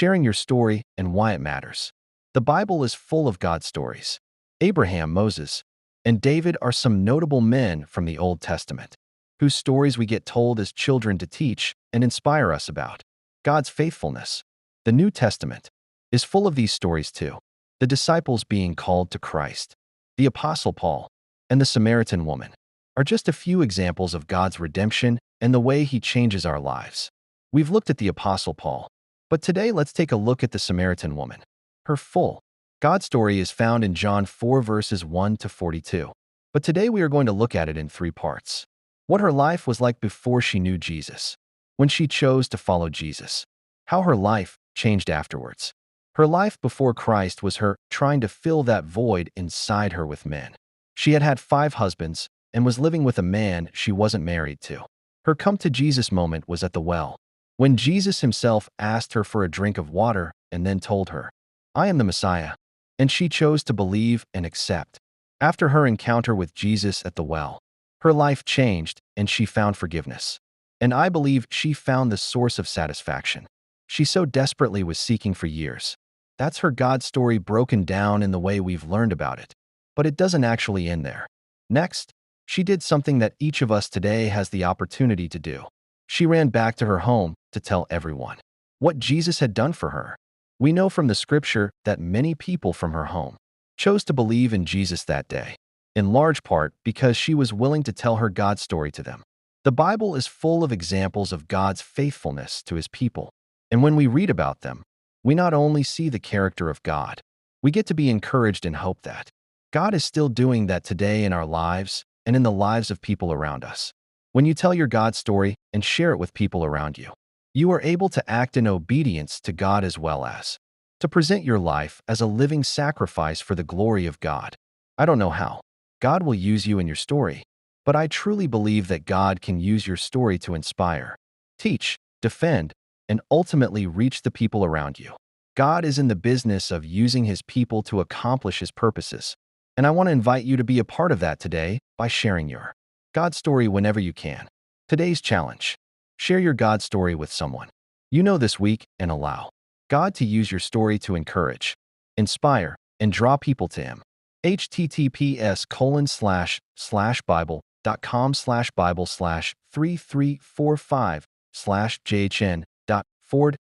sharing your story and why it matters. The Bible is full of God stories. Abraham, Moses, and David are some notable men from the Old Testament, whose stories we get told as children to teach and inspire us about God's faithfulness. The New Testament is full of these stories too. The disciples being called to Christ, the Apostle Paul, and the Samaritan Woman are just a few examples of God's redemption and the way He changes our lives. We've looked at the Apostle Paul, but today let's take a look at the Samaritan Woman. Her full God story is found in John 4 verses 1 to 42. But today we are going to look at it in 3 parts. What her life was like before she knew Jesus, when she chose to follow Jesus, how her life changed afterwards. Her life before Christ was her trying to fill that void inside her with men. She had had 5 husbands and was living with a man she wasn't married to. Her come to Jesus moment was at the well, when Jesus himself asked her for a drink of water and then told her, "I am the Messiah," and she chose to believe and accept. After her encounter with Jesus at the well, her life changed and she found forgiveness. And I believe she found the source of satisfaction she so desperately was seeking for years. That's her God story broken down in the way we've learned about it. But it doesn't actually end there. Next, she did something that each of us today has the opportunity to do. She ran back to her home to tell everyone what Jesus had done for her. We know from the scripture that many people from her home chose to believe in Jesus that day, in large part because she was willing to tell her God story to them. The Bible is full of examples of God's faithfulness to His people, and when we read about them, we not only see the character of God, we get to be encouraged and hope that God is still doing that today in our lives and in the lives of people around us. When you tell your God story and share it with people around you, you are able to act in obedience to God as well as to present your life as a living sacrifice for the glory of God. I don't know how God will use you in your story, but I truly believe that God can use your story to inspire, teach, defend, and ultimately reach the people around you. God is in the business of using His people to accomplish His purposes, and I want to invite you to be a part of that today by sharing your God story whenever you can. Today's challenge: share your God story with someone you know this week and allow God to use your story to encourage, inspire, and draw people to Him. https://bible.com/bible/3345/jhn.ford7-10.lsb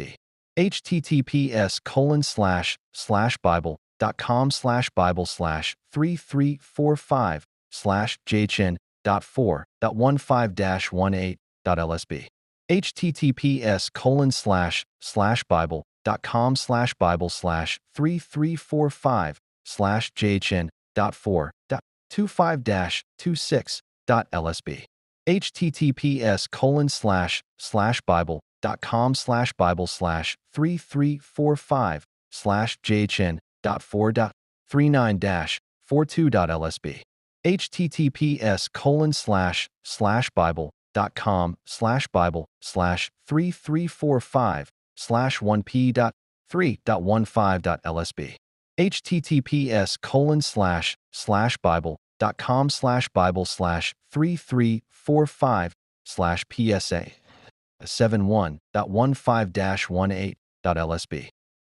https://bible.com/bible/3345/jhn.4.15-18.lsb https://bible.com/bible/3345/jhn.4.25-26.lsb https://bible.com/bible/3345/jhn.4.39-42.lsb https://bible.com/bible/3345/1p.3.15.lsb https://bible.com/bible/3345/psa 71.15-18.lsb